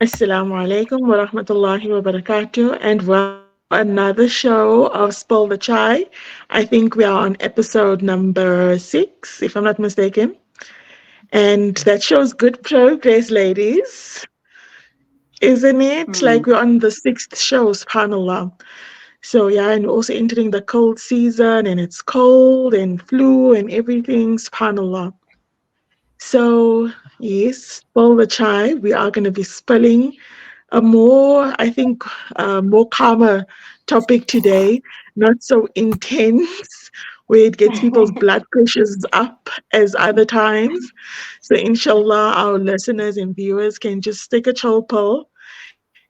Assalamu alaikum wa rahmatullahi wa barakatuh, and welcome to another show of Spill the Chai. I think we are on episode number 6, if I'm not mistaken. And that shows good progress, ladies, isn't it? Hmm. Like we're on the sixth show, subhanAllah. So, yeah, and we're also entering the cold season, and it's cold and flu and everything, subhanAllah. So, yes, Spill the Chai. We are going to be spilling a more, I think, more calmer topic today, not so intense, where it gets people's blood pressures up as other times. So, inshallah, our listeners and viewers can just take a chill pill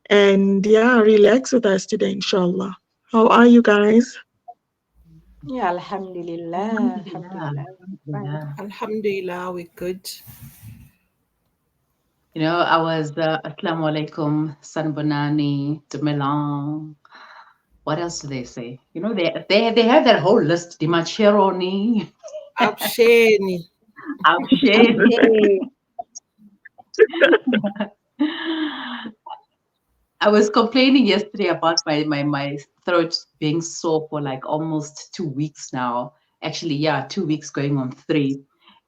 and, yeah, relax with us today, inshallah. How are you guys? Yeah, Alhamdulillah. Alhamdulillah. Alhamdulillah. Fine. Alhamdulillah. Alhamdulillah, we're good. I was Assalamu alaikum, Sanbonani, Dumelang. What else do they say? They have that whole list. Dimachironi, Absheni. Abshe. Okay. I was complaining yesterday about my throat being sore for like almost 2 weeks now. Actually, yeah, 2 weeks going on three.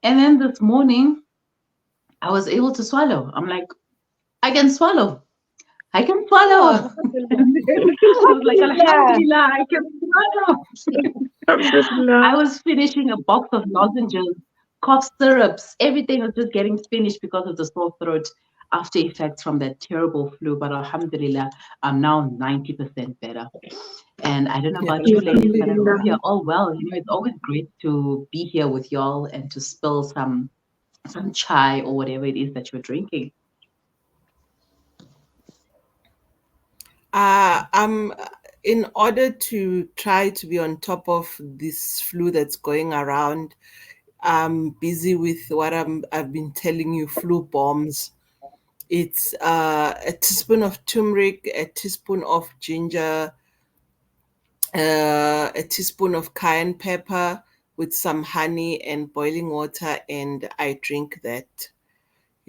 And then this morning, I was able to swallow. I'm like, I can swallow. I can Oh, swallow. Alhamdulillah. And then I was like, Alhamdulillah. Alhamdulillah, I can swallow. Alhamdulillah. I was finishing a box of lozenges, cough syrups, everything was just getting finished because of the sore throat after effects from that terrible flu. But Alhamdulillah, I'm now 90% better. And I don't know Yeah, about you ladies, but I hope Alhamdulillah. you're all well. It's always great to be here with y'all and to spill some chai or whatever it is that you're drinking. I'm in order to try to be on top of this flu that's going around. I'm busy with what I've been telling you, flu bombs. It's a teaspoon of turmeric, a teaspoon of ginger, a teaspoon of cayenne pepper with some honey and boiling water, and I drink that.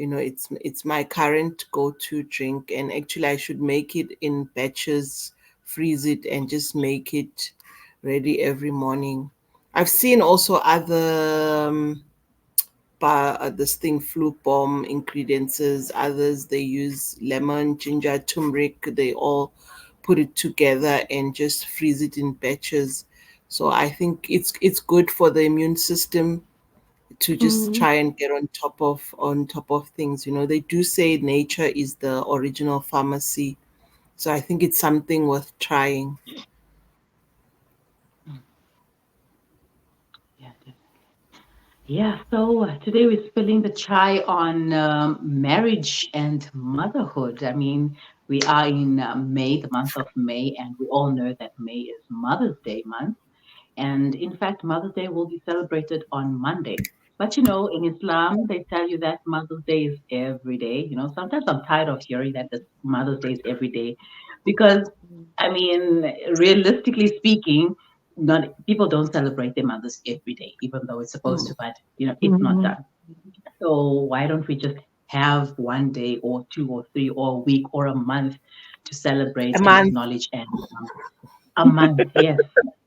It's my current go-to drink, and actually I should make it in batches, freeze it, and just make it ready every morning. I've seen also other this thing flu bomb ingredients. Others they use lemon, ginger, turmeric. They all put it together and just freeze it in batches. So I think it's good for the immune system to just Mm. try and get on top of things. They do say nature is the original pharmacy, so I think it's something worth trying. Yeah, yeah, so today we're spilling the chai on marriage and motherhood. I mean, we are in May, the month of May, and we all know that May is Mother's Day month. And in fact, Mother's Day will be celebrated on Monday. But in Islam, they tell you that Mother's Day is every day. Sometimes I'm tired of hearing that the Mother's Day is every day because, I mean, realistically speaking, not people don't celebrate their mothers every day, even though it's supposed Mm. to, but it's not Mm. done. So why don't we just have one day or two or three or a week or a month to A celebrate and month. acknowledge and a month, yes.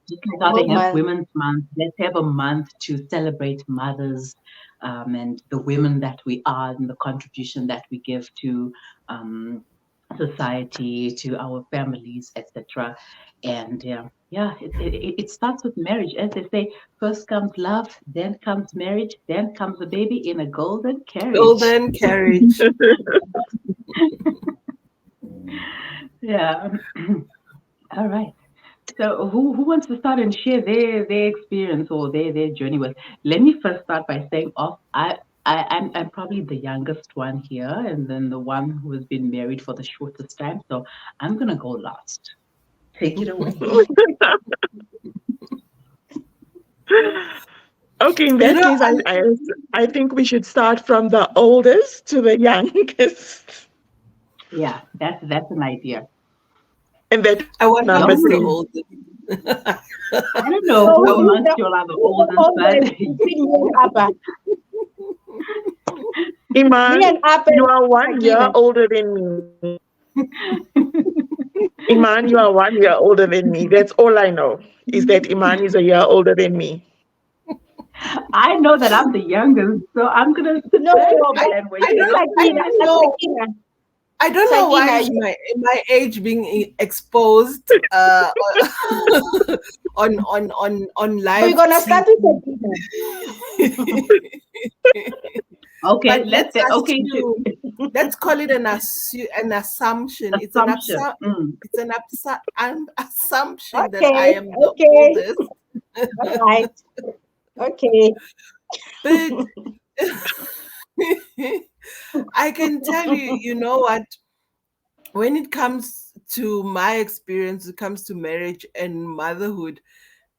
Just like how Whole they have month. Women's Month, let's have a month to celebrate mothers and the women that we are and the contribution that we give to um, society, to our families, etc. And yeah, it starts with marriage. As they say, first comes love, then comes marriage, then comes a baby in a golden carriage. Golden carriage. Yeah. All right. So who wants to start and share their experience or their journey with? Let me first start by saying off I'm probably the youngest one here and then the one who has been married for the shortest time. So I'm gonna go last. Take it away. Okay, in You that know, case, I think we should start from the oldest to the youngest, Yeah, that's an idea. and that is I number wonder Y'all three. who's the know. oldest. I don't know So who who is amongst the y'all are the who oldest, holds but the 15 years Abba? Me Iman, and Apple you are and 1 year Sakina. older than me. Iman, you are 1 year older than me. That's all I know, is that Iman is a year older than me. I know that I'm the youngest, so I'm gonna sit No, back but and wait I for don't them to I Sakina, finish. don't know. Sakina, I don't know why Sakina, is my age being exposed on we're live gonna start with TV. Sakina. Okay, But let's say okay. let's call it an assumption. Assumption. It's an assumption that I Okay, am the okay, oldest. all right, okay. But I can tell you, you know what, when it comes to my experience, it comes to marriage and motherhood,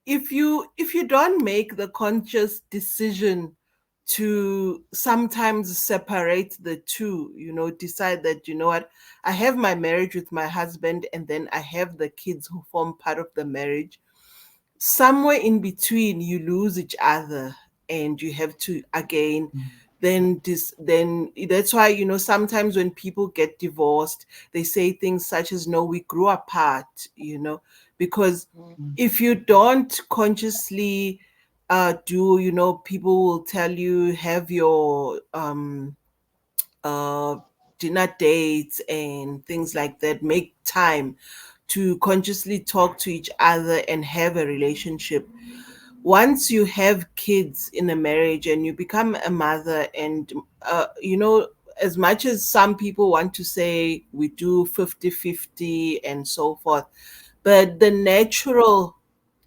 if you don't make the conscious decision to sometimes separate the two, decide that, you know what, I have my marriage with my husband and then I have the kids who form part of the marriage, somewhere in between you lose each other and you have to again, then that's why, sometimes when people get divorced, they say things such as, no, we grew apart, because if you don't consciously do, people will tell you, have your uh dinner dates and things like that, make time to consciously talk to each other and have a relationship. Once you have kids in a marriage and you become a mother, and as much as some people want to say we do 50-50 and so forth, but the natural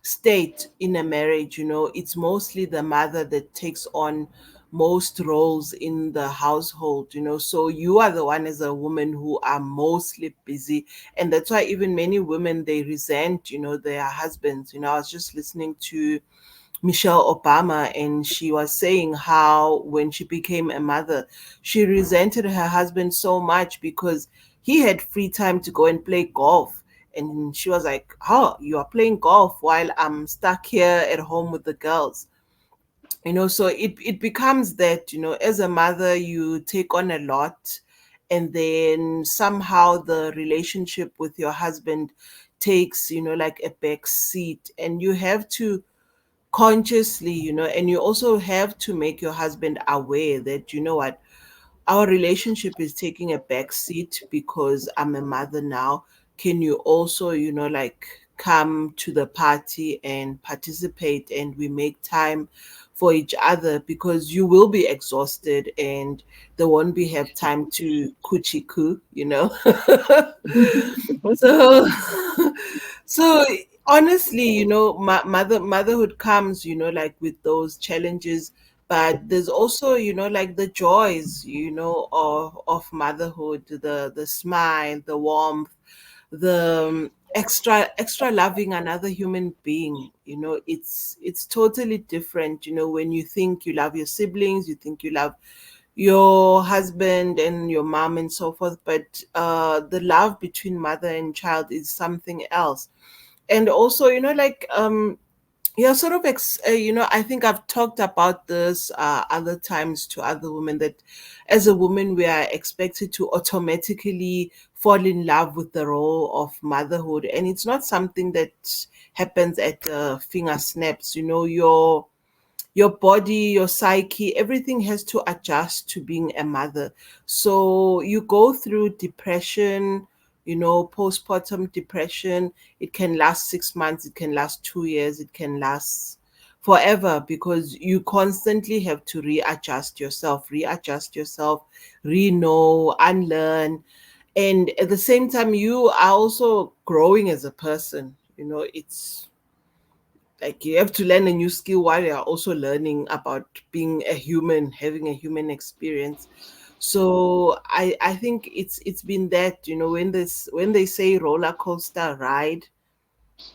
state in a marriage, it's mostly the mother that takes on most roles in the household, so you are the one as a woman who are mostly busy. And that's why even many women, they resent, their husbands. I was just listening to Michelle Obama, and she was saying how when she became a mother, she resented her husband so much because he had free time to go and play golf. And she was like, oh, you are playing golf while I'm stuck here at home with the girls. So it becomes that, as a mother, you take on a lot, and then somehow the relationship with your husband takes, like a back seat, and you have to consciously, and you also have to make your husband aware that, you know what, our relationship is taking a back seat because I'm a mother now. Can you also, like, come to the party and participate, and we make time for each other, because you will be exhausted and there won't be have time to coochie coo, so so honestly, motherhood comes, like, with those challenges, but there's also, like, the joys, of motherhood, the smile, the warmth, the extra loving another human being. It's totally different, when you think you love your siblings, you think you love your husband and your mom and so forth, but the love between mother and child is something else. And also, like, yeah, sort of I think I've talked about this other times to other women, that as a woman we are expected to automatically fall in love with the role of motherhood, and it's not something that happens at finger snaps. Your body, your psyche, everything has to adjust to being a mother. So you go through depression, postpartum depression. It can last 6 months, it can last 2 years, it can last forever, because you constantly have to readjust yourself, know, unlearn. And at the same time, you are also growing as a person. It's like you have to learn a new skill while you're also learning about being a human, having a human experience. So I think it's been that, when they say roller coaster ride,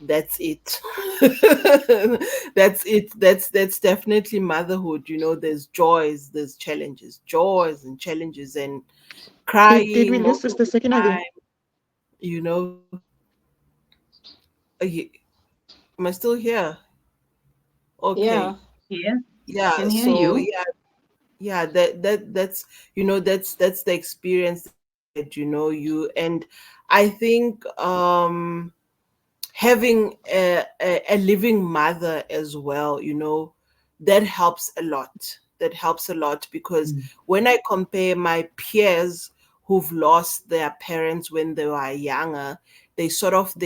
that's it. That's it. That's definitely motherhood. There's joys and challenges, and Did we crying lose most of Sister the Sakina again? time. you know Uh, y- am I still here? Yeah. Okay. Yes, Yeah, can hear so you. yeah, yeah, that's, that's the experience that you had, you. And I think having a living mother as well, that helps a lot. That helps a lot, because Mm. when I compare my peers who've lost their parents when they were younger, they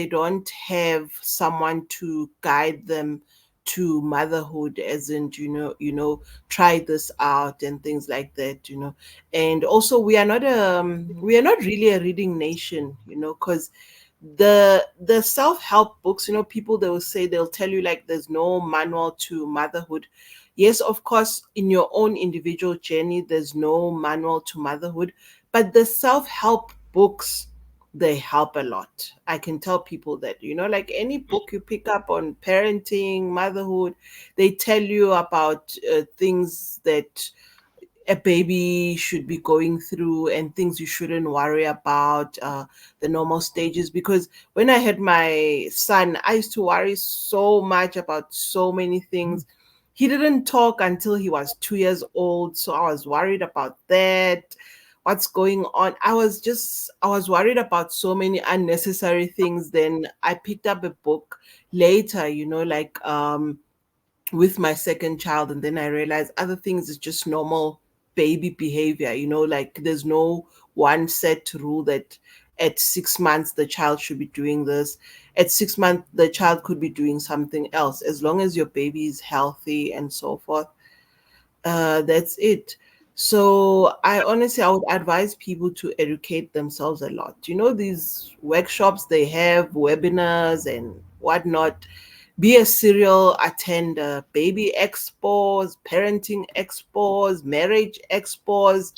don't have someone to guide them to motherhood, as in, try this out and things like that. And also, we are not really a reading nation, because the self-help books, people, they will say, they'll tell you like there's no manual to motherhood. Yes, of course, in your own individual journey there's no manual to motherhood, but the self-help books, they help a lot. I can tell people that, like any book you pick up on parenting, motherhood, they tell you about things that a baby should be going through and things you shouldn't worry about, the normal stages. Because when I had my son, I used to worry so much about so many things. He didn't talk until he was 2 years old, so I was worried about that. What's going on? I was worried about so many unnecessary things. Then I picked up a book later, like with my second child, and then I realized other things is just normal baby behavior. Like there's no one set rule that at 6 months the child should be doing this, at 6 months the child could be doing something else, as long as your baby is healthy and so forth. That's it. So I would advise people to educate themselves a lot. These workshops, they have webinars and whatnot. Be a serial attender, baby expos, parenting expos, marriage expos.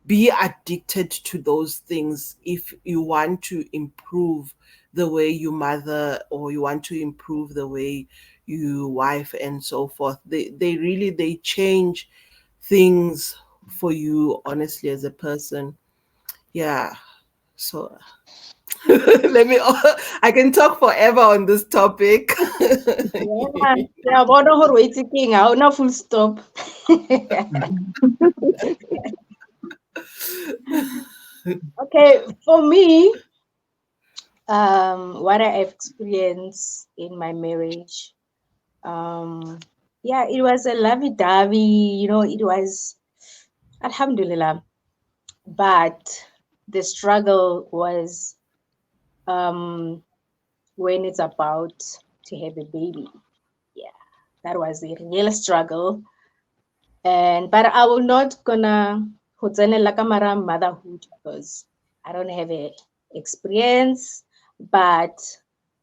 Be addicted to those things if you want to improve the way you mother, or you want to improve the way you wife and so forth. They really, they change things for you, honestly, as a person. Yeah. So let me I can talk forever on this topic. Yeah, yeah, bona gore o itse keng, ha ona full stop. Okay, for me, what I have experienced in my marriage, um, yeah, it was a lovey-dovey, it was Alhamdulillah, but the struggle was um, when it's about to have a baby. Yeah, that was a real struggle. And but I will not gonna go tsenela ka mara motherhood because I don't have a experience. But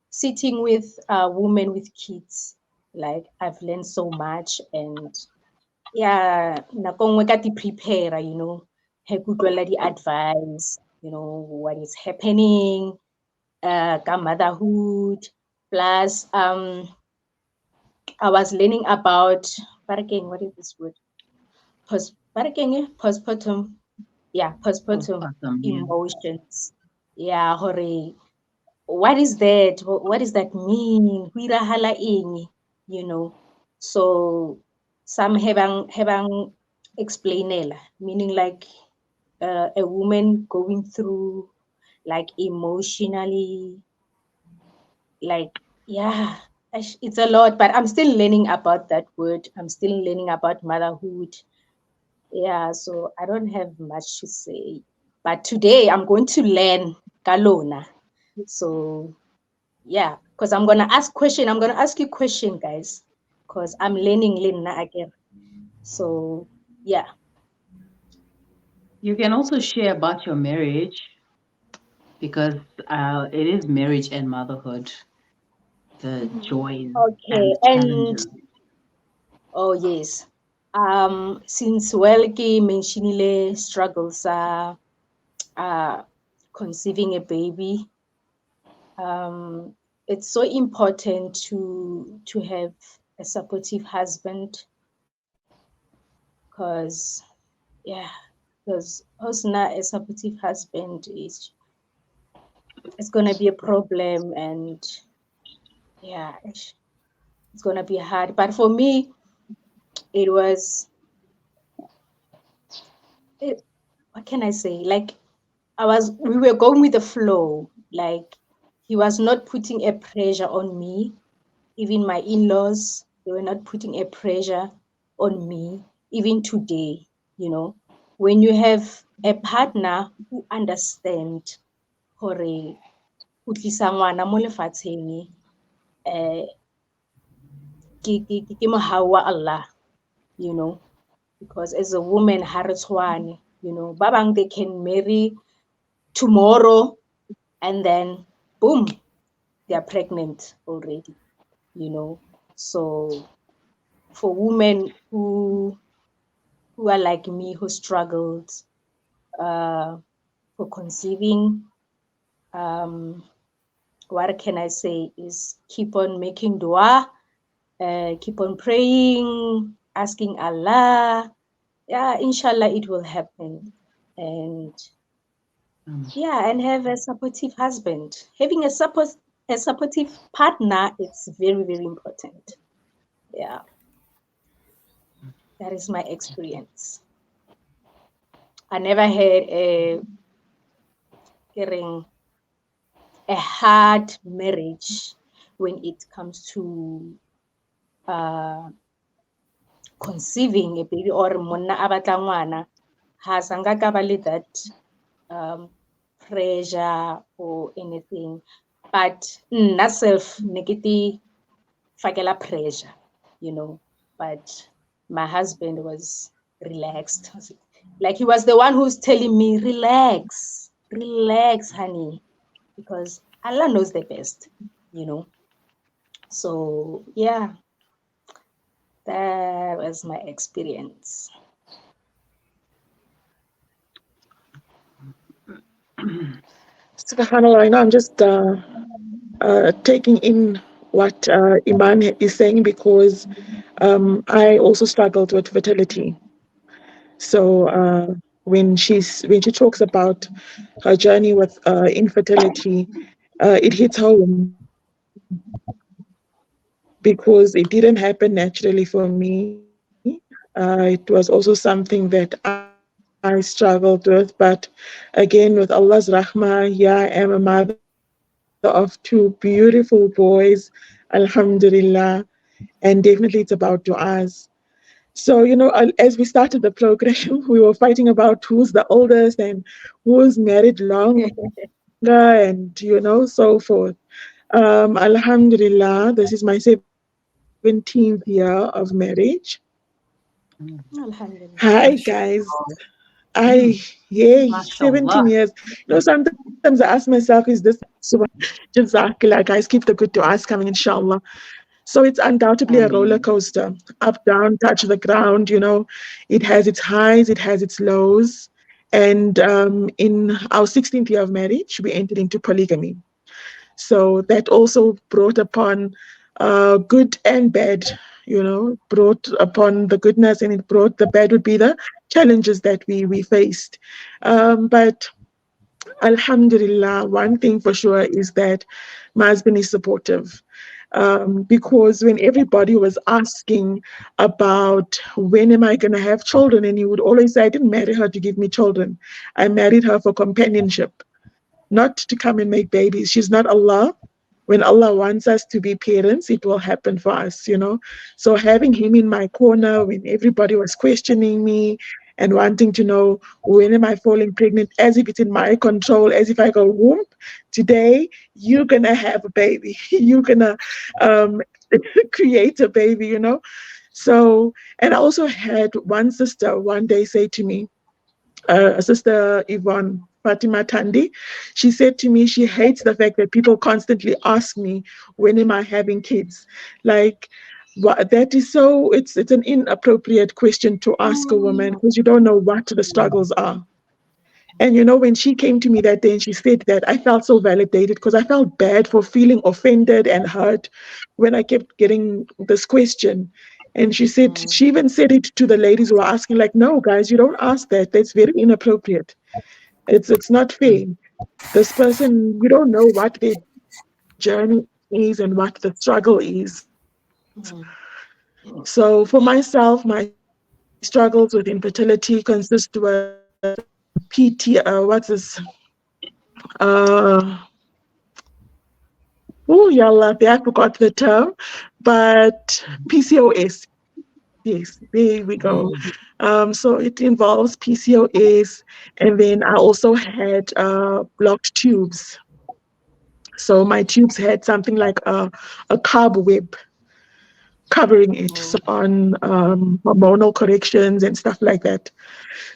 sitting with women with kids, like I've learned so much. And yeah, nako nngwe ka di prepare, he ke utlwela di advice, what is happening, ka motherhood. Plus, I was learning about, what is this word? Postpartum. Yeah, postpartum Postpartum, yeah. emotions. Yeah, hore, what is that? What does that mean? Ho irahala eng? You know. So some havang explainela, meaning like a woman going through like emotionally, like yeah, it's a lot. But I'm still learning about that word. I'm still learning about motherhood. Yeah, so I don't have much to say. But today I'm going to learn Kalona. So yeah, because I'm gonna ask question. I'm gonna ask you question, guys, because I'm learning Lena again. So yeah. You can also share about your marriage because it is marriage and motherhood, the joys Okay, and and challenges. oh yes. Since well ke mentionile struggles uh conceiving a baby, um it's so important to have a supportive husband because yeah, because Hosna, a supportive husband is it's gonna be a problem. And yeah, it's gonna be hard. But for me, it was it, what can I say? Like we were going with the flow. Like he was not putting a pressure on me. Even my in-laws, they were not putting a pressure on me. Even today, you know, when you have a partner who understand hore go tlisa ngwana mo lefatsheng eh ke mohau wa Allah, you know, because as a woman ha re tshwane, you know, ba bang they can marry tomorrow and then boom, they are pregnant already, you know. So for women who are like me, who struggled uh, for conceiving, um, what can I say is keep on making dua, keep on praying, asking Allah. Yeah, inshallah, it will happen. And yeah, and have a supportive husband. Having a supportive partner, it's very, very important. Yeah, that is my experience. I never had getting a hard marriage when it comes to uh, conceiving a baby or monna a batla ngwana ha sanga ka ba le that um, pressure or anything, but nna self negative fakela pressure, you know. But my husband was relaxed, like he was the one who's telling me relax, relax honey, because Allah knows the best, you know. So yeah, that was my experience. SubhanAllah, I'm just taking in what Iman is saying because I also struggled with fertility. So when she talks about her journey with infertility, it hits home because it didn't happen naturally for me. It was also something that I struggled with, but again, with Allah's rahmah, yeah, I am a mother of two beautiful boys, alhamdulillah, and definitely it's about du'as. So, as we started the program, we were fighting about who's the oldest and who's married longer and, so forth. Alhamdulillah, this is my 17th year of marriage. Hi, guys. Yay, 17 Mashallah. years. Sometimes I ask myself, is this Jazakallah, guys, keep the good du'as coming, inshallah. So it's undoubtedly a roller Ameen. coaster, up, down, touch the ground. It has its highs, it has its lows. And in our 16th year of marriage, we entered into polygamy. So that also brought upon good and bad, brought upon the goodness and it brought the bad would be the challenges that we faced. But Alhamdulillah, one thing for sure is that my husband is supportive. Because when everybody was asking about when am I going to have children, and he would always say, I didn't marry her to give me children. I married her for companionship, not to come and make babies. She's not Allah. When Allah wants us to be parents, it will happen for us. So having him in my corner when everybody was questioning me and wanting to know when am I falling pregnant, as if it's in my control, as if I go, whoop, today you're gonna have a baby. You're gonna um, create a baby. So, and I also had one sister one day say to me, Sister Yvonne Fatima Tandi, she said to me she hates the fact that people constantly ask me, when am I having kids? Like, that is so, it's an inappropriate question to ask a woman because you don't know what the struggles are. And when she came to me that day and she said that, I felt so validated because I felt bad for feeling offended and hurt when I kept getting this question. And she said, she even said it to the ladies who were asking, like, no, guys, you don't ask that. That's very inappropriate. It's not fair. This person, we don't know what their journey is and what the struggle is. Mm. So for myself, my struggles with infertility consist with PT, what's this? Uh, oh, yalla, I forgot the term, but PCOS. Yes, there we go. So it involves PCOS, and then I also had blocked tubes. So my tubes had something like a carb web covering it, so on hormonal corrections and stuff like that.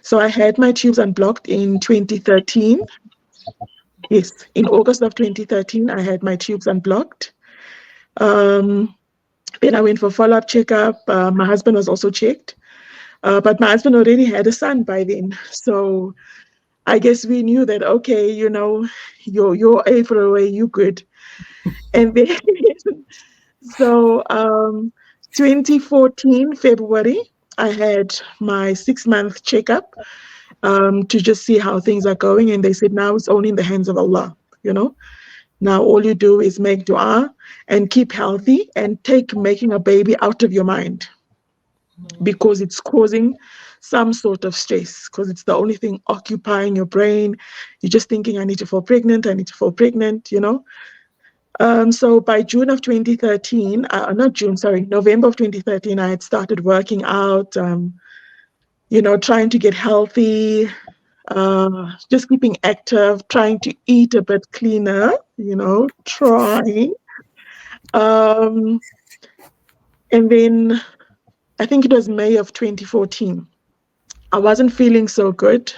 So I had my tubes unblocked in 2013. Yes, in August of 2013, I had my tubes unblocked. Um, then I went for follow-up checkup. My husband was also checked, but my husband already had a son by then. So I guess we knew that, okay, you're A for away, you good. And then so 2014 February, I had my 6 month checkup to just see how things are going, and they said now it's only in the hands of Allah. You know, now all you do is make dua and keep healthy and take making a baby out of your mind because it's causing some sort of stress because it's the only thing occupying your brain. You're just thinking, I need to fall pregnant, I need to fall pregnant, you know. So by June of 2013, not June, sorry, November of 2013, I had started working out, trying to get healthy, just keeping active, trying to eat a bit cleaner, trying. Um, and then I think it was May of 2014. I wasn't feeling so good.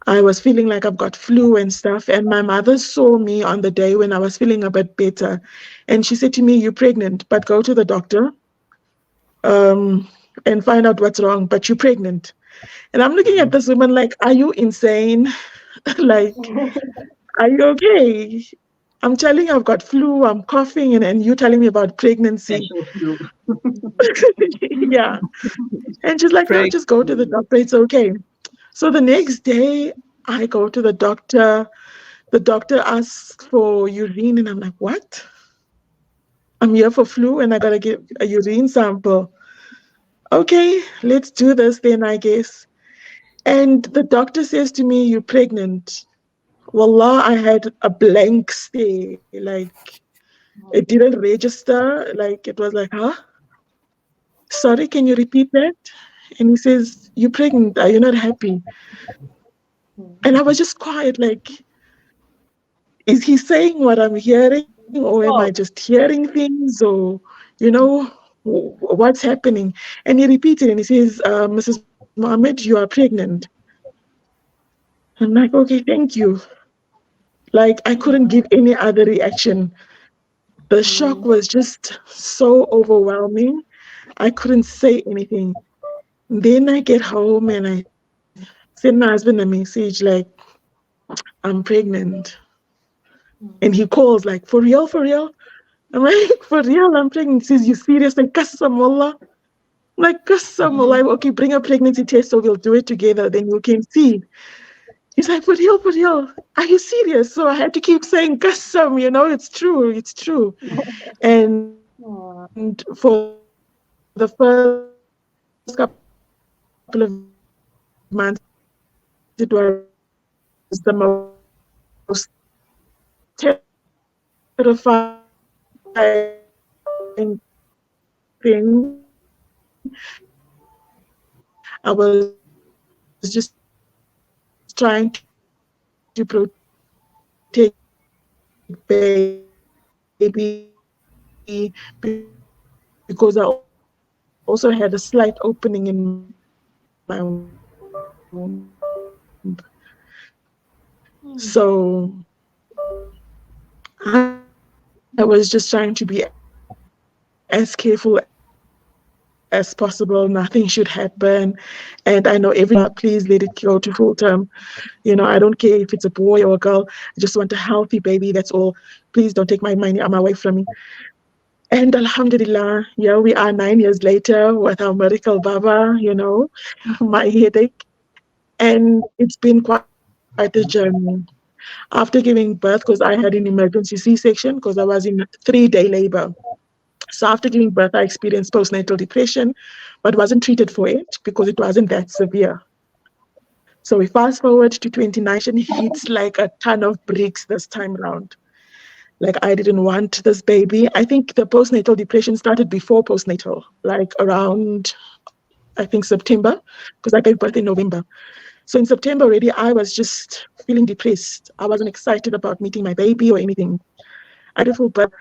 I was feeling like I've got flu and stuff. And my mother saw me on the day when I was feeling a bit better. And she said to me, you're pregnant, but go to the doctor um, and find out what's wrong. But you're pregnant. And I'm looking at this woman like, are you insane? Like, are you okay? I'm telling you, I've got flu, I'm coughing, and you telling me about pregnancy. Special flu. Yeah. And she's like, no, just go to the doctor. It's okay. So the next day, I go to the doctor. The doctor asks for urine, and I'm like, what? I'm here for flu, and I gotta get a urine sample. Okay, let's do this then, I guess. And the doctor says to me, you're pregnant. Wallah, I had a blank stare. Like, it didn't register. Like, it was like, huh? Sorry, can you repeat that? And he says, you're pregnant. Are you not happy? And I was just quiet, like, is he saying what I'm hearing, or am I just Oh, hearing things, or, you know, what's happening? And he repeated and he says, Mrs. Mohammed, you are pregnant. I'm like, okay, thank you. Like, I couldn't give any other reaction. The shock was just so overwhelming. I couldn't say anything. Then I get home and I send my husband a message like, I'm pregnant. And he calls like, for real, for real? I'm like, for real, I'm pregnant. He says, you serious? Like, Qasam Allah. I'm like, Qasam Allah. Okay, bring a pregnancy test so we'll do it together. Then you can see. He's like, for real, for real. Are you serious? So I had to keep saying, Qasam, it's true, it's true. And for the first couple of months, it was the most terrifying thing. I was just trying to protect baby because I also had a slight opening in my womb. So I was just trying to be as careful as possible. Nothing should happen. And I know everybody says, please let it go to full term. I don't care if it's a boy or a girl. I just want a healthy baby. That's all. Please don't take my money away from me. And Alhamdulillah, yeah, we are 9 years later with our miracle Baba, my headache. And it's been quite a journey. After giving birth, because I had an emergency C-section, because I was in 3-day labor. So after giving birth, I experienced postnatal depression, but wasn't treated for it because it wasn't that severe. So we fast forward to 29, hits like a ton of bricks this time around. Like I didn't want this baby. I think the postnatal depression started before postnatal, like around I think September, because I gave birth in November. So in September already, I was just feeling depressed. I wasn't excited about meeting my baby or anything. I didn't feel better.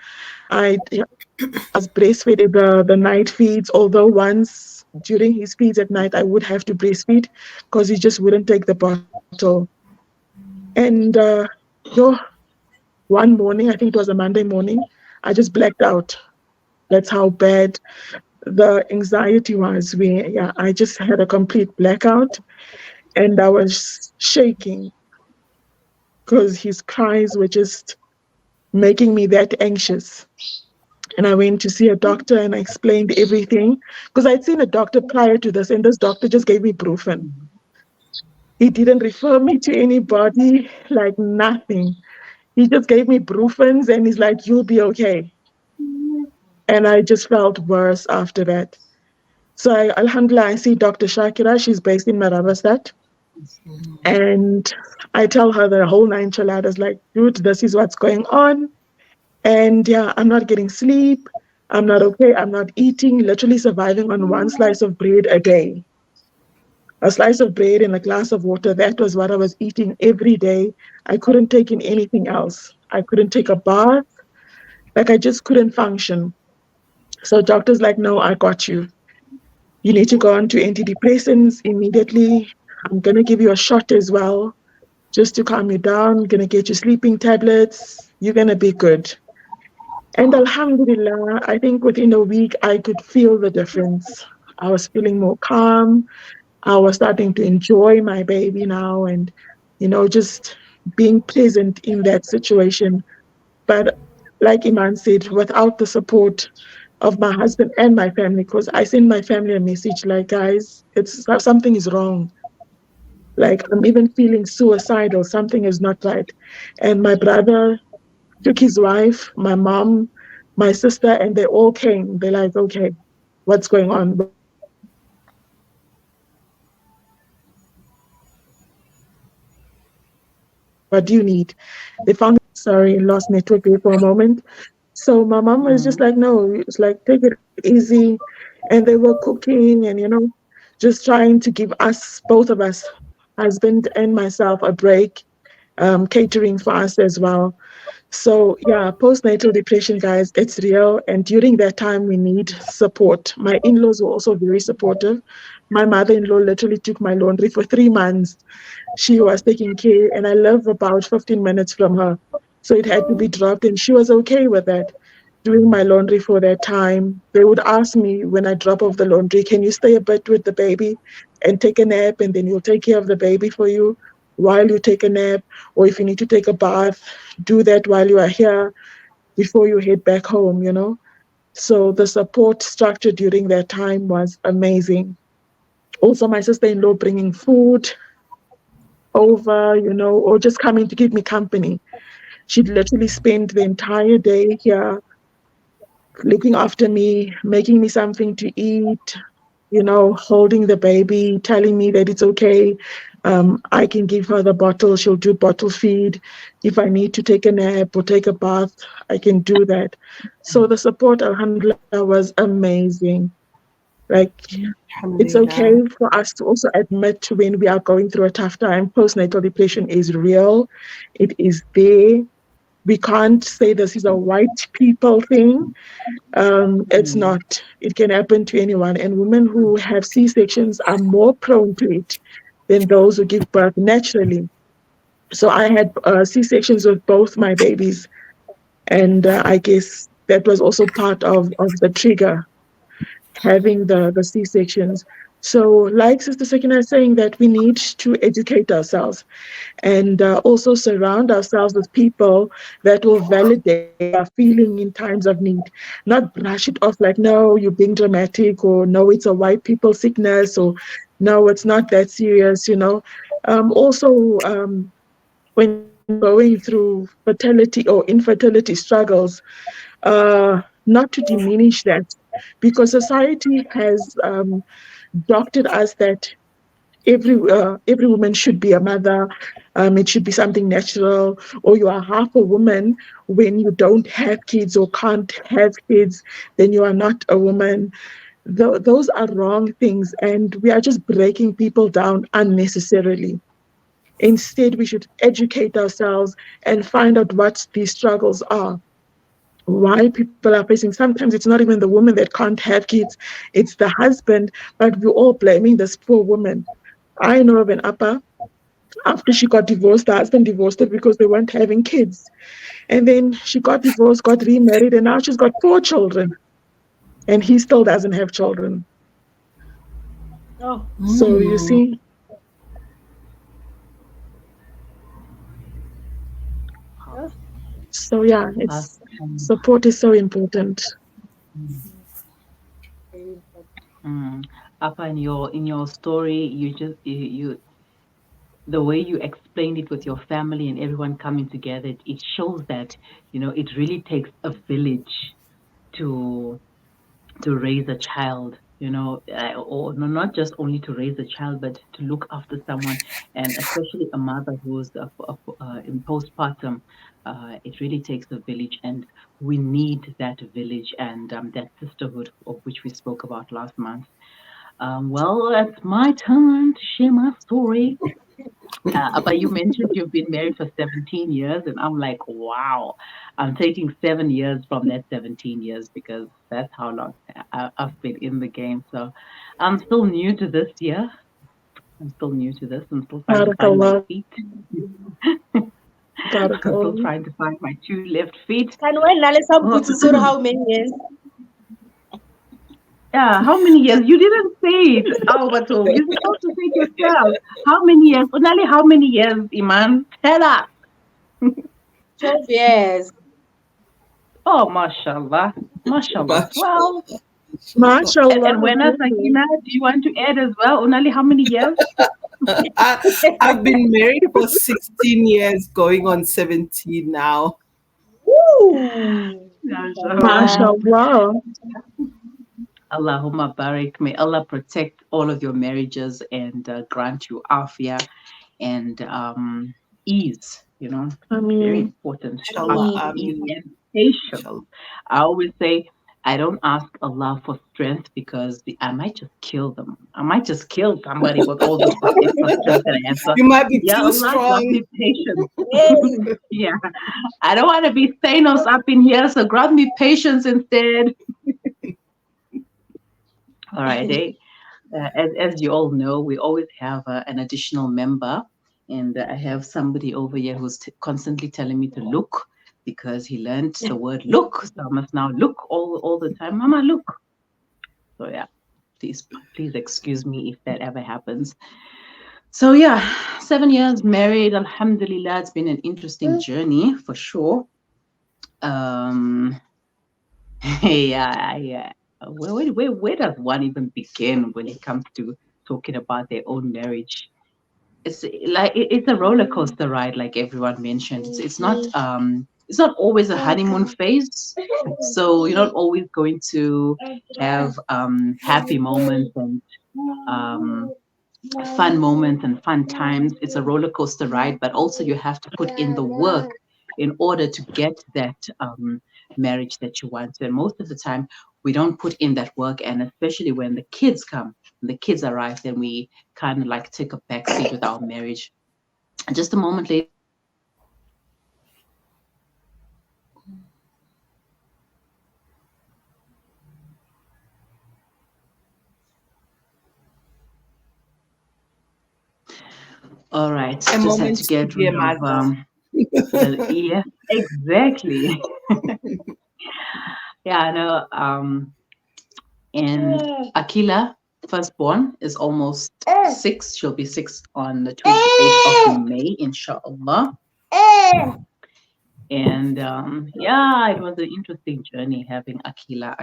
I was breastfed the night feeds, although once during his feeds at night, I would have to breastfeed because he just wouldn't take the bottle. And yo, one morning, I think it was a Monday morning, I just blacked out. That's how bad the anxiety was. Yeah, I just had a complete blackout and I was shaking because his cries were just making me that anxious. And I went to see a doctor and I explained everything because I'd seen a doctor prior to this, and this doctor just gave me brufen. He didn't refer me to anybody, like nothing. He just gave me brufens and he's like, you'll be okay. And I just felt worse after that. So Alhamdulillah, I see Dr. Shakira. She's based in Marabasat. And I tell her the whole nine chaladas, like, dude, this is what's going on. And yeah, I'm not getting sleep. I'm not okay. I'm not eating, literally surviving on one slice of bread a day. A slice of bread and a glass of water. That was what I was eating every day. I couldn't take in anything else. I couldn't take a bath. Like I just couldn't function. So doctor's like, no, I got you. You need to go on to antidepressants immediately. I'm going to give you a shot as well, just to calm you down. I'm going to get you sleeping tablets. You're going to be good. And Alhamdulillah, I think within a week, I could feel the difference. I was feeling more calm. I was starting to enjoy my baby now and, just being present in that situation. But like Iman said, without the support of my husband and my family, because I send my family a message like, guys, it's something is wrong. Like I'm even feeling suicidal. Something is not right. And my brother took his wife, my mom, my sister, and they all came. They're like, okay, what's going on? What do you need? They found me some support. They found me some medication. They found me some sorry, lost network there for a moment. So my mom was just like, no, it's like, take it easy. And they were cooking and, just trying to give us, both of us, husband and myself, a break, catering for us as well. So yeah, postnatal depression, guys, it's real. And during that time, we need support. My in-laws were also very supportive. My mother-in-law literally took my laundry for 3 months. She was taking care, and I live about 15 minutes from her. So it had to be dropped, and she was okay with that. Doing my laundry for that time. They would ask me when I drop off the laundry, can you stay a bit with the baby and take a nap, and then you'll take care of the baby for you while you take a nap? Or if you need to take a bath, do that while you are here before you head back home. So the support structure during that time was amazing. Also, my sister-in-law bringing food over, or just coming to keep me company. She'd literally spend the entire day here looking after me, making me something to eat, holding the baby, telling me that it's okay. I can give her the bottle. She'll do bottle feed. If I need to take a nap or take a bath, I can do that. So the support, alhamdulillah, was amazing. Like, it's okay Alhamdulillah. for us to also admit when we are going through a tough time. Postnatal depression is real. It is there. We can't say this is a white people thing. It's not. It can happen to anyone. And women who have C-sections are more prone to it than those who give birth naturally. So I had C-sections with both my babies. And I guess that was also part of the trigger, having the C-sections. So, like Sister Sakina is saying, that we need to educate ourselves and also surround ourselves with people that will validate our feeling in times of need, not brush it off like, no, you're being dramatic, or no, it's a white people sickness, or no, it's not that serious. Also, when you're going through fertility or infertility struggles, not to diminish that, because society has doctored us that every woman should be a mother. It should be something natural, or you are half a woman when you don't have kids or can't have kids, then you are not a woman. Those are wrong things, and we are just breaking people down unnecessarily. Instead, we should educate ourselves and find out what these struggles are, why people are facing. Sometimes it's not even the woman that can't have kids, it's the husband, but we're all blaming this poor woman. I know of an upper, after she got divorced, the husband divorced her because they weren't having kids. And then she got divorced, got remarried, and now she's got 4 children, and he still doesn't have children. Oh, So you Mm. see, oh, so yeah, Us, it's support is so important. mm, very important. mm, Apa, in your story, you the way you explained it with your family and everyone coming together, it shows that it really takes a village to raise a child. Or no, not just only to raise a child, but to look after someone, and especially a mother who's in postpartum. It really takes a village, and we need that village and that sisterhood of which we spoke about last month. Well, it's my turn to share my story. But you mentioned you've been married for 17 years, and I'm like, wow, I'm taking 7 years from that 17 years because that's how long I've been in the game. So I'm still new to this year. I'm still new to this. I'm still trying to find my Barakallah, feet. I'm still barakallah. trying to find my two left feet. Can we know some Oh, boots or how many years? yeah, how many years? You didn't say it. Oh, but you're supposed to say it yourself. How many years? Only how many years, Iman? Tell us. 12 years. Oh, mashallah. Mashallah. Well, Mashallah. and MashaAllah, when really. Sakina, do you want to add as well? Unali, how many years? I've been married for 16 years, going on 17 now. Woo! MashaAllah. Mashallah. MashaAllah. Allahumma barik. May Allah protect all of your marriages and grant you afia and ease. I Very mean, important. Inshallah, Afia, Ameen. ease, Amin. and patience. Inshallah. I always say, I don't ask Allah for strength because I might just kill them. I might just kill somebody with all this extra strength that I have. So, You might be yeah, too Allah, grant strong. me patience. Hey. Yeah, I don't want to be Thanos up in here, so grant me patience instead. All right, eh? As you all know, we always have an additional member, and I have somebody over here who's constantly telling me to look because he learned the word look, so I must now look all the time. Mama, look. So yeah, please excuse me if that ever happens. So yeah, 7 years married, Alhamdulillah. It's been an interesting journey for sure. Um, yeah, where does one even begin when it comes to talking about their own marriage? It's like it's a roller coaster ride, like everyone mentioned. It's not always a honeymoon phase. So you're not always going to have happy moments and um, fun moments and fun times. It's a roller coaster ride, but also you have to put in the work in order to get that marriage that you want. And most of the time, we don't put in that work. And especially when the kids come, when the kids arrive, then we kind of like take a back seat with our marriage. And just a moment later, we find out that the marriage is not all right. A Just had moment to to get be a rid of mother. the yes, exactly. Yeah, I know. And Akila, firstborn, is almost 6. She'll be 6 on the 28th of May, inshallah. And yeah, it was an interesting journey having Akila.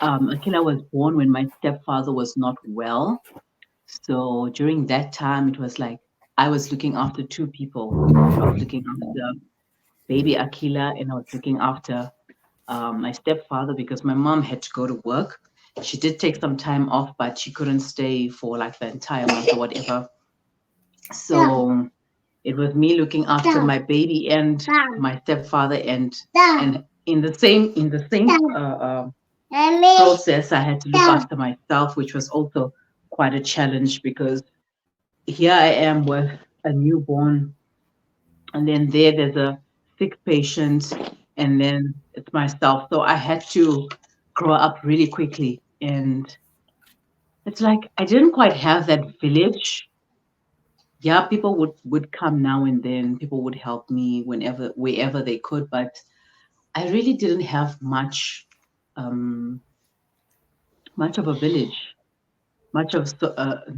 Akila was born when my stepfather was not well. So during that time, it was like I was looking after two people. I was looking after baby Akila, and I was looking after my stepfather because my mom had to go to work. She did take some time off, but she couldn't stay for like the entire month or whatever. So it was me looking after my baby and my stepfather, and in the same process, I had to look after myself, which was also quite a challenge because here I am with a newborn, and then there's a sick patient, and then it's myself. So I had to grow up really quickly, and it's like I didn't quite have that village. Yeah, people would come now and then. People would help me whenever, wherever they could, but I really didn't have um, much of a village, much of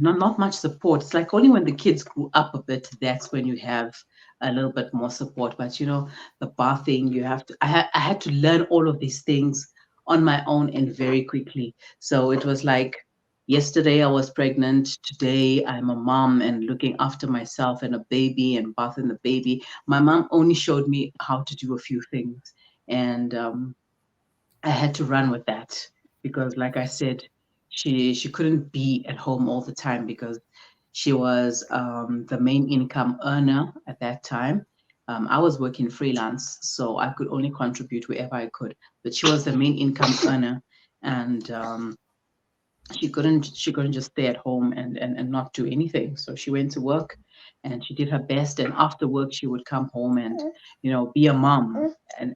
not much support. It's like only when the kids grew up a bit, that's when you have a little bit more support. But the bathing, you have to. I had to learn all of these things on my own and very quickly. So it was like yesterday I was pregnant. Today I'm a mom and looking after myself and a baby and bathing the baby. My mom only showed me how to do a few things, and I had to run with that because, like I said, she couldn't be at home all the time because she was the main income earner at that time. I was working freelance, so I could only contribute wherever I could, but she was the main income earner, and she couldn't just stay at home and not do anything. So she went to work and she did her best. And after work, she would come home and be a mom. And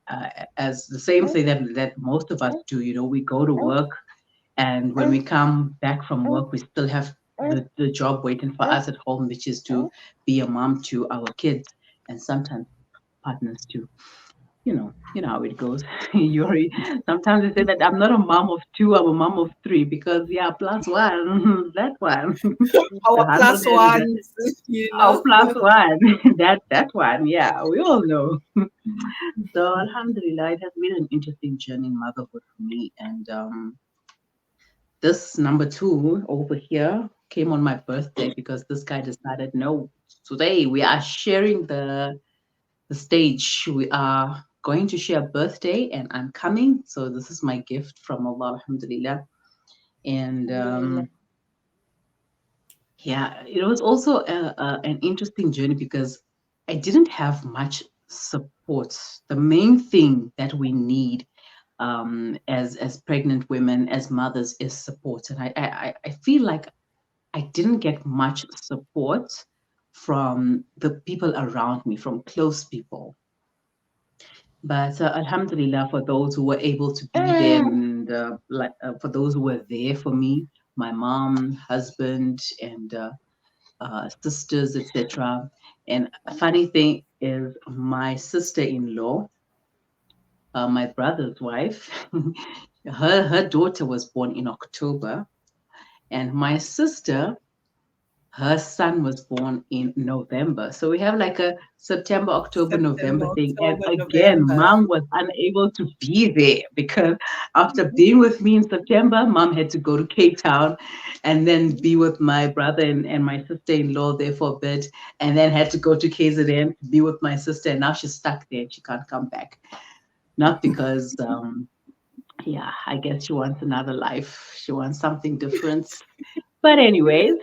as the same thing that most of us do, we go to work, and when we come back from work, we still have the job waiting for us at home, which is to be a mom to our kids and sometimes partners too. You know how it goes. You're sometimes they say that I'm not a mom of two, I'm a mom of three because yeah, plus one, that one, the Our hundred plus and ones, you oh, know. plus one, that one, yeah, we all know. So Alhamdulillah, it has been an interesting journey in motherhood for me, and this number two over here came on my birthday because this guy decided, no, today we are sharing the stage. We are going to share a birthday, and I'm coming. So this is my gift from Allah, Alhamdulillah. And Alhamdulillah. yeah, it was also an interesting journey because I didn't have much support. The main thing that we need as pregnant women, as mothers, is support. And I feel like I didn't get much support from the people around me, from close people. But Alhamdulillah, for those who were able to be there, and for those who were there for me, my mom, husband, and sisters, etc. And a funny thing is, my sister-in-law, my brother's wife, her daughter was born in October, and my sister, her son was born in November. So we have like a September, October, September, November thing. And October, again, November. mom was unable to be there because after being with me in September, mom had to go to Cape Town and then be with my brother and my sister-in-law there for a bit, and then had to go to KZN to be with my sister. And now she's stuck there and she can't come back. Not because, yeah, I guess she wants another life. She wants something different. But anyways,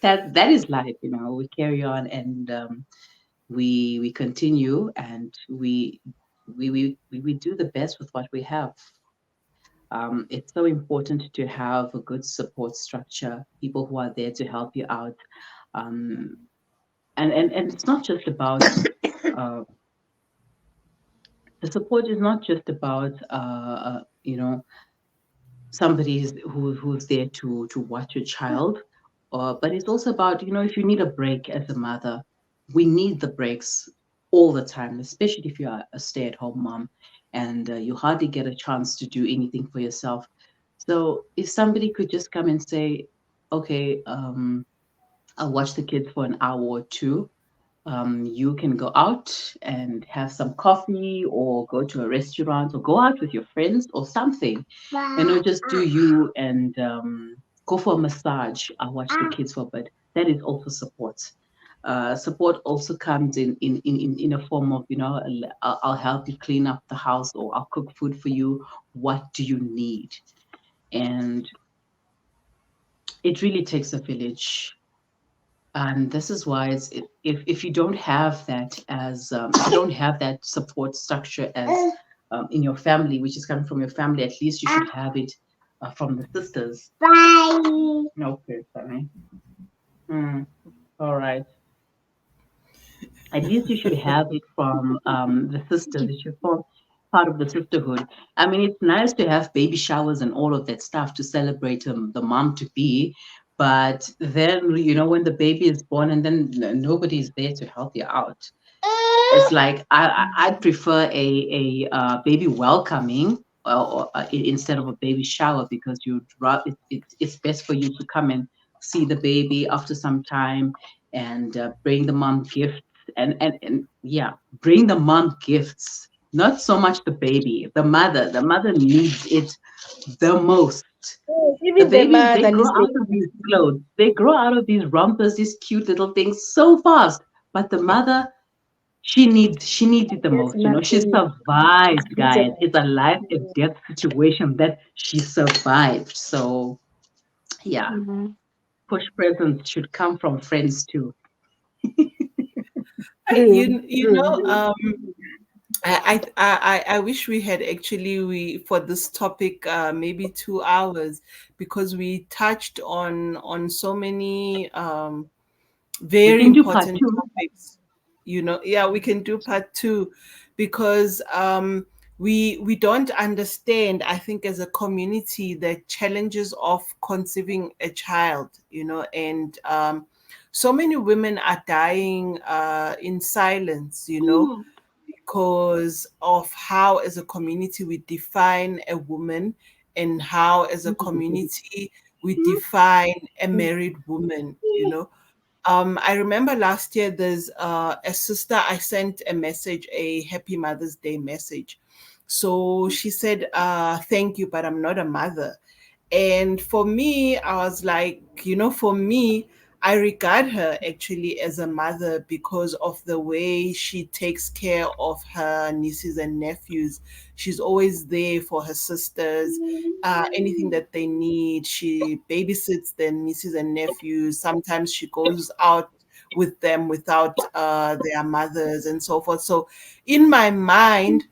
that is life. We carry on, and we continue, and we do the best with what we have. It's so important to have a good support structure, people who are there to help you out. um, and it's not just about uh, the support is not just about somebody who's there to watch your child, but it's also about, if you need a break as a mother. We need the breaks all the time, especially if you are a stay-at-home mom and you hardly get a chance to do anything for yourself. So if somebody could just come and say, okay, I'll watch the kids for an hour or two, you can go out and have some coffee or go to a restaurant or go out with your friends or something, just do you, and go for a massage. I'll watch the kids for a bit. That is also support. Support also comes in a form of, I'll help you clean up the house, or I'll cook food for you. What do you need? And it really takes a village. And this is why if you don't have that as if you don't have that support structure as in your family, which is coming from your family, at least you should have it from the sisters. Bye. Okay, sorry. Mm, all right. At least you should have it from the sisters. It should form part of the sisterhood. I mean, it's nice to have baby showers and all of that stuff to celebrate the mom to be, but then when the baby is born and then nobody's there to help you out. It's like I'd prefer a baby welcoming instead of a baby shower, because it's best for you to come and see the baby after some time, and bring the mom gifts, and yeah, bring the mom gifts. Not so much the baby, the mother. The mother needs it the most. Yes, The even the babies, they mother grow needs the out of these clothes. They grow out of these rompers, these cute little things so fast. But the mother, she needs it the there's most. She nothing survived, guys. visible. It's a life and death situation that she survived. So yeah, Mhm. push presents should come from friends too. True, You true. know, I wish we had actually we for this topic maybe 2 hours, because we touched on so many We very can do part important two. topics. Yeah, we can do part two, because we don't understand, I think, as a community, the challenges of conceiving a child, and so many women are dying in silence, because of how, as a community, we define a woman, and how, as a community, we define a married woman. I remember last year there's a sister, I sent a message, a happy Mother's Day message. So she said, thank you, but I'm not a mother. And for me, I was like, for me, I regard her actually as a mother, because of the way she takes care of her nieces and nephews. She's always there for her sisters. Anything that they need, she babysits their nieces and nephews. Sometimes she goes out with them without their mothers and so forth. So in my mind,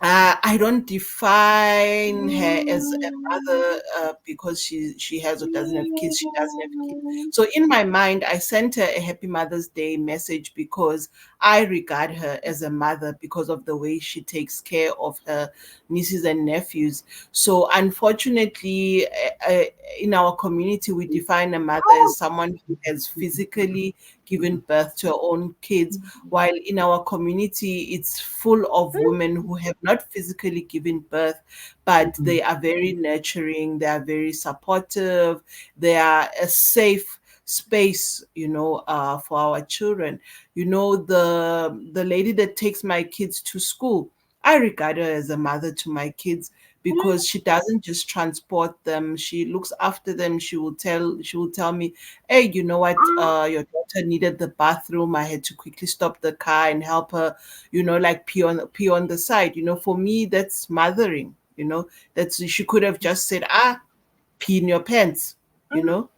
I don't define her as a mother because she has or doesn't have kids. She doesn't have kids. So in my mind, I sent her a Happy Mother's Day message, because I regard her as a mother because of the way she takes care of her nieces and nephews. So unfortunately, in our community, we define a mother as someone who has physically given birth to her own kids, while in our community it's full of women who have not physically given birth, but they are very nurturing, they are very supportive, they are a safe space, for our children. The lady that takes my kids to school, I regard her as a mother to my kids, because she doesn't just transport them, she looks after them. She will tell me, hey, you know what, your daughter needed the bathroom, I had to quickly stop the car and help her, like pee on the side. For me, that's mothering. That's, she could have just said, pee in your pants, you know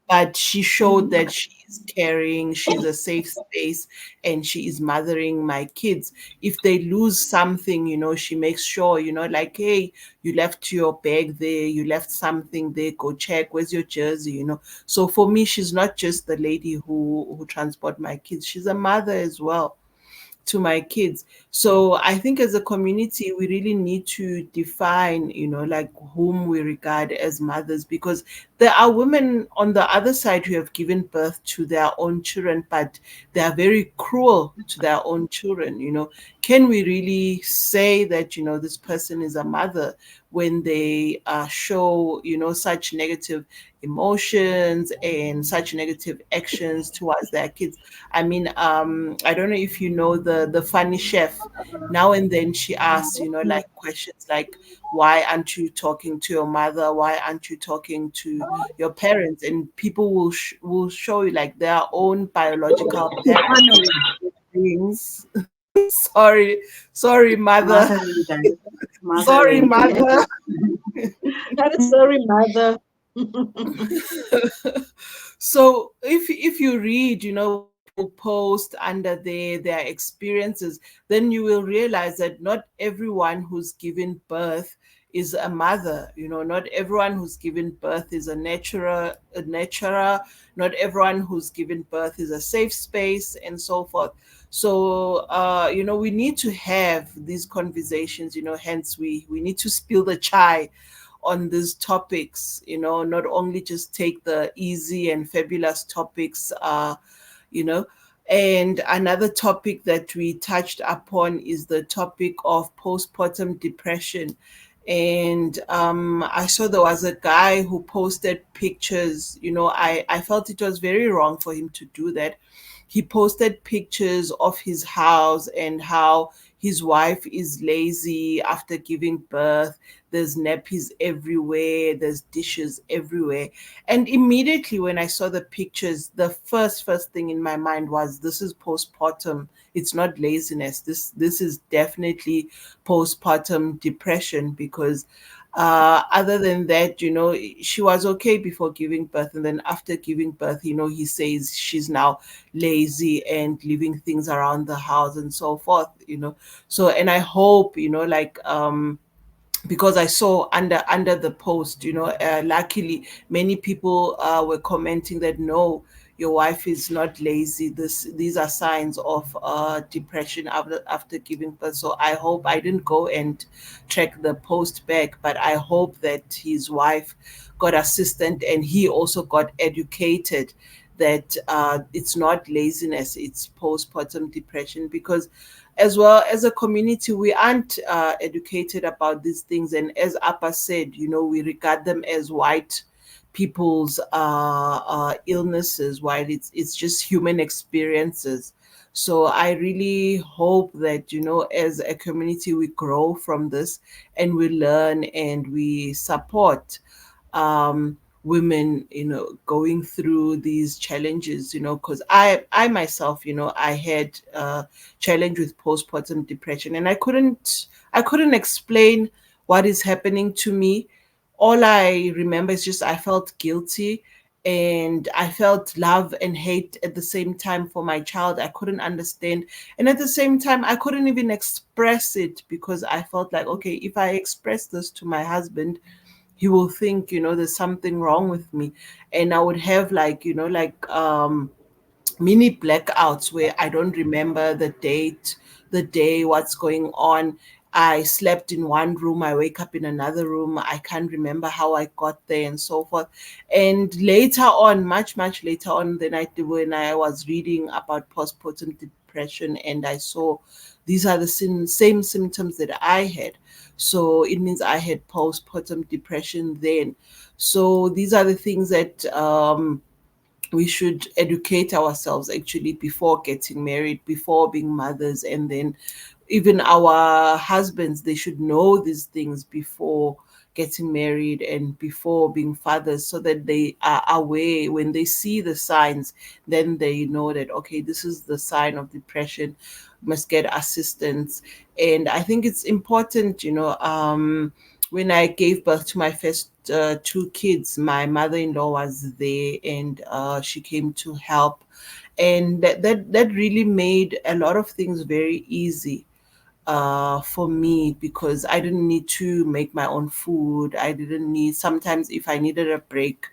but she showed that she is caring, she's a safe space, and she is mothering my kids. If they lose something, she makes sure, like, hey, you left your bag there, you left something there, go check, where's your jersey. So for me, she's not just the lady who transport my kids, she's a mother as well to my kids. So I think as a community, we really need to define, like, whom we regard as mothers, because there are women on the other side who have given birth to their own children, but they are very cruel to their own children. Can we really say that, this person is a mother when they show, such negative emotions and such negative actions towards their kids? I mean, I don't know if you know the funny chef. Now and then she asks, like, questions like, why aren't you talking to your mother? Why aren't you talking to your parents? And people will show you, like, their own biological parents, things. Sorry, sorry, mother. Mothering, guys. Sorry, Mothering. mother. I'm sorry, mother. So if you read, what people post under their experiences, then you will realize that not everyone who's given birth is a mother. Not everyone who's given birth is a natural. Not everyone who's given birth is a safe space, and so forth. So we need to have these conversations. Hence we need to spill the chai on these topics, not only just take the easy and fabulous topics, you know. And another topic that we touched upon is the topic of postpartum depression. And I saw there was a guy who posted pictures. I felt it was very wrong for him to do that. He posted pictures of his house and how his wife is lazy after giving birth. There's nappies everywhere, there's dishes everywhere. And immediately when I saw the pictures, the first thing in my mind was, this is postpartum. It's not laziness. This is definitely postpartum depression, because other than that, she was okay before giving birth, and then after giving birth, he says she's now lazy and leaving things around the house and so forth. So, and I hope, because I saw under the post, luckily many people were commenting that no, your wife is not lazy. These are signs of depression after giving birth. So I hope, I didn't go and check the post back, but I hope that his wife got assistant and he also got educated that it's not laziness, it's postpartum depression. Because as well as a community, we aren't educated about these things. And as Appa said, we regard them as white people's illnesses, while it's just human experiences. So I really hope that, as a community, we grow from this and we learn and we support women, going through these challenges, because I myself, I had challenge with postpartum depression, and I couldn't explain what is happening to me. All I remember is just I felt guilty, and I felt love and hate at the same time for my child. I couldn't understand, and at the same time I couldn't even express it, because I felt like, okay, if I express this to my husband, he will think, there's something wrong with me. And I would have, like, mini blackouts where I don't remember the date, the day, what's going on. I slept in one room, I wake up in another room, I can't remember how I got there, and so forth. And later on, much, much later on, than I did when I was reading about postpartum depression, and I saw these are the same symptoms that I had. So it means I had postpartum depression then. So these are the things that we should educate ourselves actually before getting married, before being mothers. And then even our husbands, they should know these things before getting married and before being fathers, so that they are aware. When they see the signs, then they know that, okay, this is the sign of depression, must get assistance. And I think it's important, when I gave birth to my first two kids, my mother-in-law was there, and she came to help. And that really made a lot of things very easy for me, because I didn't need to make my own food. I didn't need, sometimes if I needed a break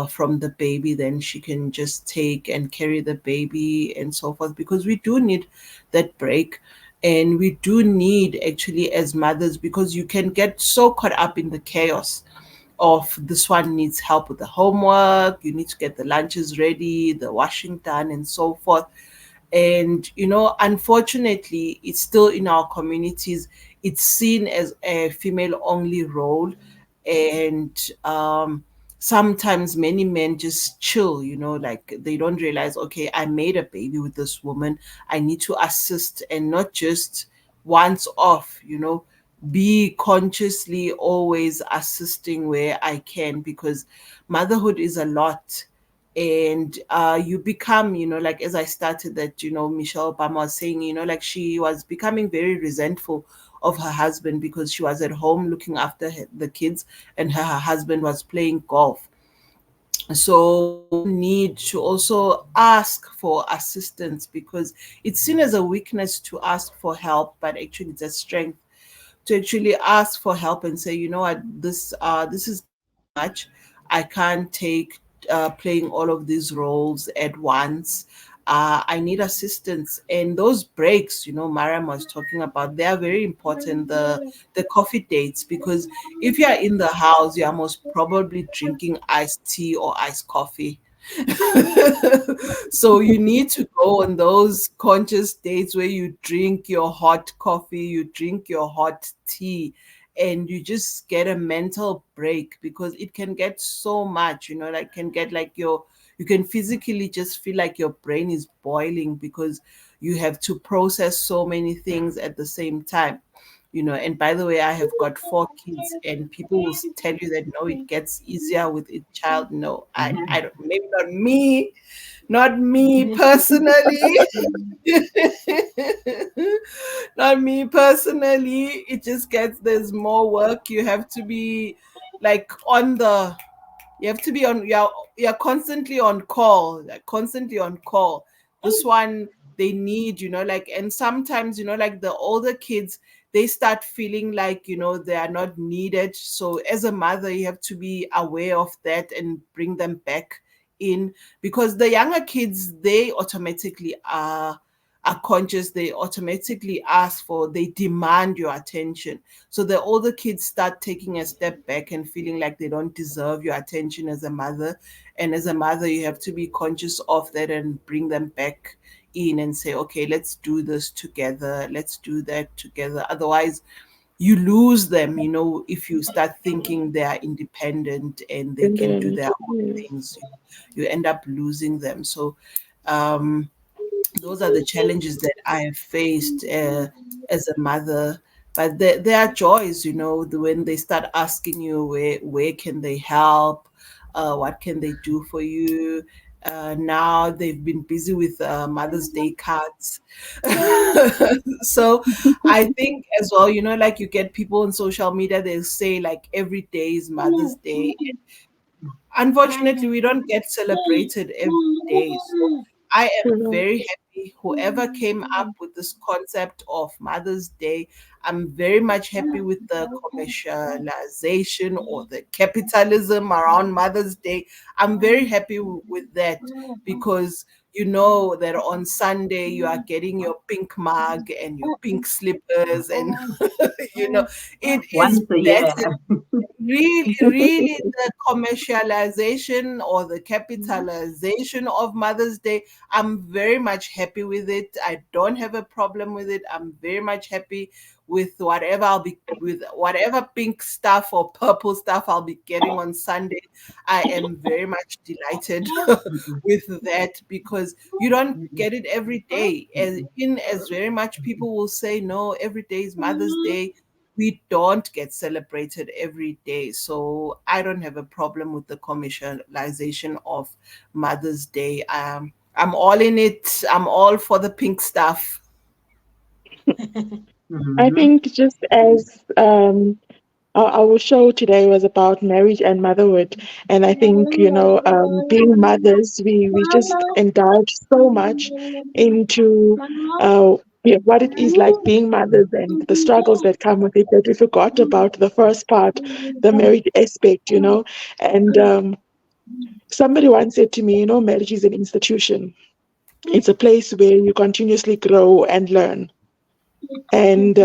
from the baby, then she can just take and carry the baby and so forth, because we do need that break. And we do need, actually, as mothers, because you can get so caught up in the chaos of this one needs help with the homework, you need to get the lunches ready, the washing done, and so forth. And unfortunately, it's still in our communities, it's seen as a female only role. And sometimes many men just chill, like they don't realize, okay, I made a baby with this woman, I need to assist, and not just once off, be consciously always assisting where I can, because motherhood is a lot. and you become, like, as I started that, Michelle Obama was saying, like, she was becoming very resentful of her husband because she was at home looking after the kids, and her husband was playing golf. So women need to also ask for assistance, because it's seen as a weakness to ask for help, but actually it's a strength to actually ask for help and say, you know what, this is getting too much. I can't take playing all of these roles at once. I need assistance. And those breaks, Mariam was talking about, they are very important. The coffee dates, because if you are in the house, you are most probably drinking iced tea or iced coffee. So you need to go on those conscious dates where you drink your hot coffee, you drink your hot tea, and you just get a mental break, because it can get so much, like, can get like you can physically just feel like your brain is boiling, because you have to process so many things at the same time. And by the way, I have got 4 kids, and people will tell you that no, it gets easier with each child. No, I don't, maybe not me personally. Not me personally. It just gets, there's more work. You have to be like on the you have to be on, you're constantly on call, like constantly on call. This one, they need, like, and sometimes, like, the older kids, they start feeling like, they are not needed. So as a mother, you have to be aware of that and bring them back in, because the younger kids, they automatically are conscious, they automatically ask for, they demand your attention. So the older kids start taking a step back and feeling like they don't deserve your attention as a mother. And as a mother, you have to be conscious of that and bring them back in and say, okay, let's do this together. Let's do that together. Otherwise, you lose them, if you start thinking they are independent and they And can do then, their own things, you end up losing them. So, um, those are the challenges that I have faced as a mother. But there are joys, when they start asking you where can they help, what can they do for you. Now they've been busy with Mother's Day cards. So I think as well, like, you get people on social media, they'll say like every day is Mother's Day. Unfortunately, we don't get celebrated every day. So I am very happy whoever came up with this concept of Mother's Day. I'm very much happy with the commercialization or the capitalism around Mother's Day. I'm very happy with that, because you know that on Sunday you are getting your pink mug and your pink slippers, and it is Once a year. better. Really, the commercialization or the capitalization of Mother's Day, I'm very much happy with it. I don't have a problem with it. I'm very much happy with whatever pink stuff or purple stuff I'll be getting on Sunday. I am very much delighted with that, because you don't get it every day. As very much people will say, no, every day is Mother's Day, we don't get celebrated every day. So I don't have a problem with the commercialization of Mother's Day. I'm all in it. I'm all for the pink stuff. I Mhm. think just as our show today was about marriage and motherhood, and I think being mothers, we just indulge so much into what it is like being mothers and the struggles that come with it, that we forgot about the first part, the marriage aspect, and somebody once said to me, marriage is an institution. It's a place where you continuously grow and learn. And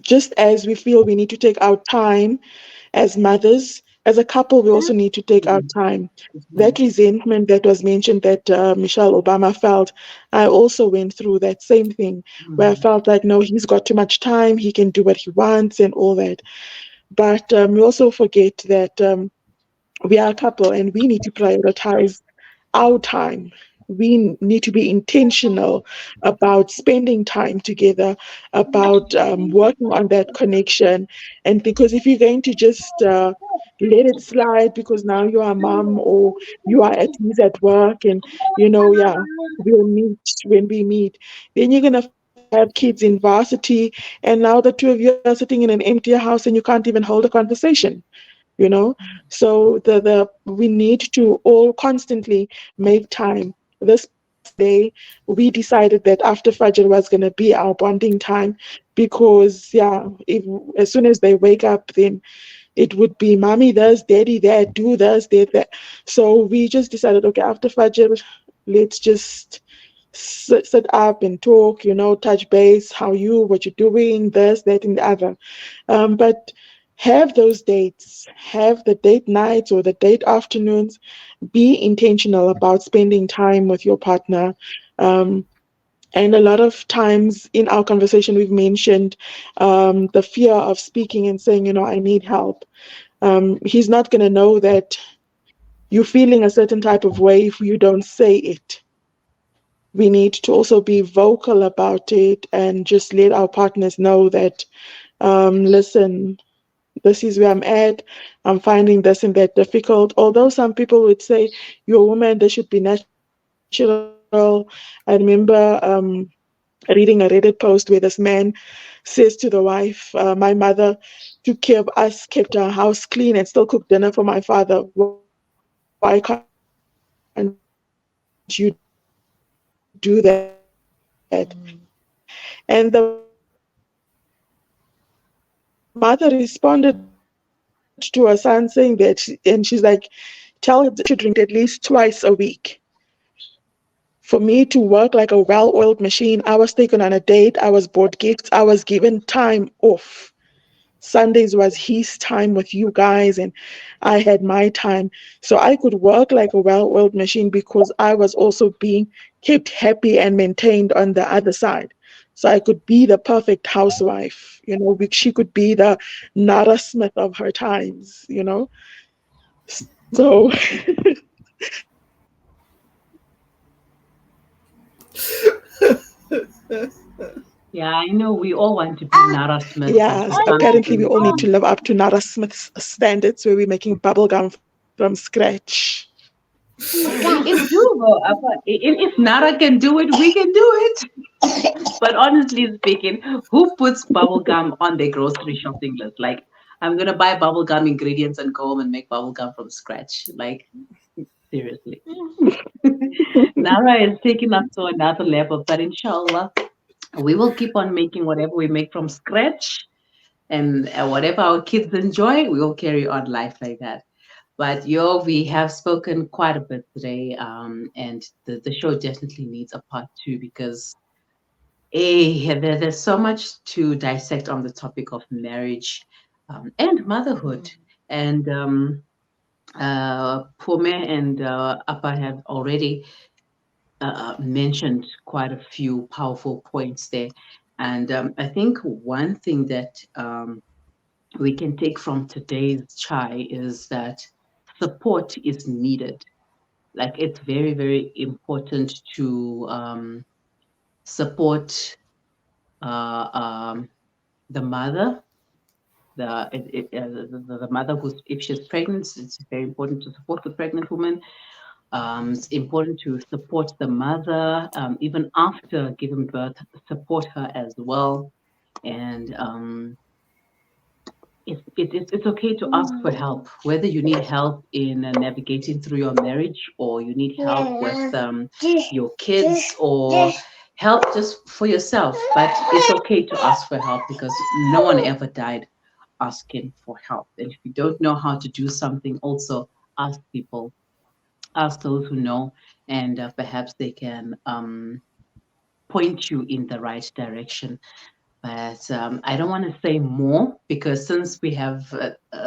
just as we feel we need to take our time as mothers, as a couple, we also need to take our Mhm. time. Mhm. That resentment that was mentioned that Michelle Obama felt, I also went through that same thing where I Mhm. felt like, no, he's got too much time, he can do what he wants and all that. But we also forget that we are a couple and we need to prioritize our time. we need to be intentional about spending time together, about working on that connection. And because if you're going to just let it slide because now you are a mom or you are at ease at work and, yeah, we'll meet when we meet, then you're going to find you have kids in varsity, and now the two of you are sitting in an empty house and you can't even hold a conversation, you know. So the we need to all constantly make time. This past day we decided that after Fajr was going to be our bonding time, because yeah, if, as soon as they wake up, then it would be mommy this, daddy that, do this, did that. So we just decided, okay, after Fajr, let's just sit up and talk, touch base, how you, what you're doing, this, that, and the other. But have those dates, have the date nights or the date afternoons. Be intentional about spending time with your partner. Um, and a lot of times in our conversation, we've mentioned the fear of speaking and saying, I need help. He's not going to know that you're feeling a certain type of way if you don't say it. We need to also be vocal about it and just let our partners know that, listen, this is where I'm at. I'm finding this and that difficult. Although some people would say, you're a woman, this should be natural. I remember reading a Reddit post where this man says to the wife, my mother took care of us, kept our house clean, and still cooked dinner for my father. Why can't you do that? And the mother responded to her son saying that, Mm. and she's like, tell him that he should drink at least twice a week. For me to work like a well oiled machine, I was taken on a date, I was bought gifts, I was given time off. Sundays was his time with you guys, and I had my time. So I could work like a well oiled machine because I was also being kept happy and maintained on the other side. So I could be the perfect housewife, she could be the Nara Smith of her times. So Yeah, I know we all want to be Nara Smith, but yes, for some apparently people we you all need to can't. live up to Nara Smith's standards where we're making bubblegum from scratch. It's doable. If Nara can do it, we can do it. But honestly speaking, who puts bubblegum on their grocery shopping list? Like, I'm gonna buy bubblegum ingredients and go home and make bubblegum from scratch. Like, seriously. Nara is taking us to another level, but inshallah, we will keep on making whatever we make from scratch, and whatever our kids enjoy, we will carry on life like that. But we have spoken quite a bit today, and the show definitely needs a part two because there's so much to dissect on the topic of marriage and motherhood. And Pume and Appa have already mentioned quite a few powerful points there. And I think one thing that we can take from today's chai is that support is needed. Like it's very, very important to support uh, um, the mother. The mother who's if she's pregnant, it's very important to support the pregnant woman. It's important to support the mother even after giving birth, support her as well. And it's okay to ask for help, whether you need help in navigating through your marriage or you need help with your kids or help just for yourself. But it's okay to ask for help because no one ever died asking for help. And if you don't know how to do something, also ask people, ask those who know, and perhaps they can point you in the right direction. But I don't want to say more because since we have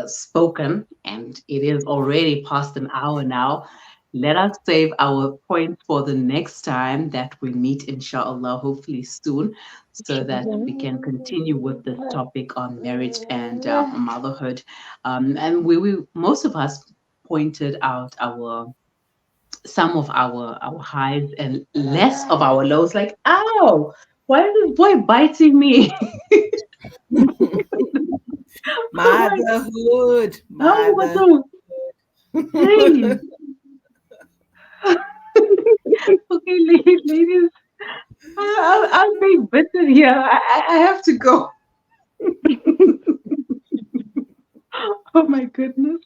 spoken and it is already past an hour now, let us save our points for the next time that we meet, inshallah, hopefully soon, so that we can continue with this topic on marriage and motherhood. And we most of us pointed out our some of our highs and less of our lows. Like, ow, why is this boy biting me? I'm like, Motherhood, oh, what's mother. up? Hey, okay, ladies, I'll be bitten here. I have to go. Oh my goodness.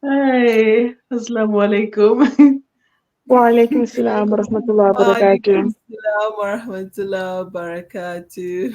Hi, assalamu alaikum. Wa alaikum salam wa rahmatullahi wa barakatuh. Waalaikum salam wa rahmatullah wa barakatuh.